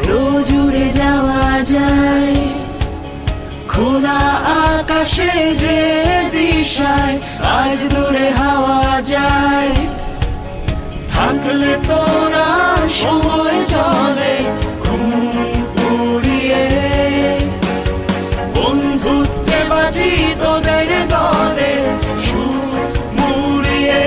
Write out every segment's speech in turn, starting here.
রোজ উড়ে যাওয়া যায় খোলা আকাশে যে দিশায়, আজ দূরে হাওয়া যায়। থাকলে তোরা সময় চলে ঘুম উড়িয়ে, বন্ধুত্বে বাজি তোদের দলে সুর মুড়িয়ে।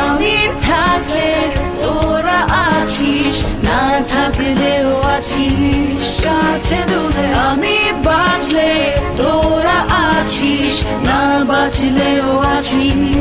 আমি থাকলে তোরা আছিস, না থাকলেও আছিস কাছে দূরে। আমি বাঁচলে তোরা আছিস, না বাঁচলেও আছিস।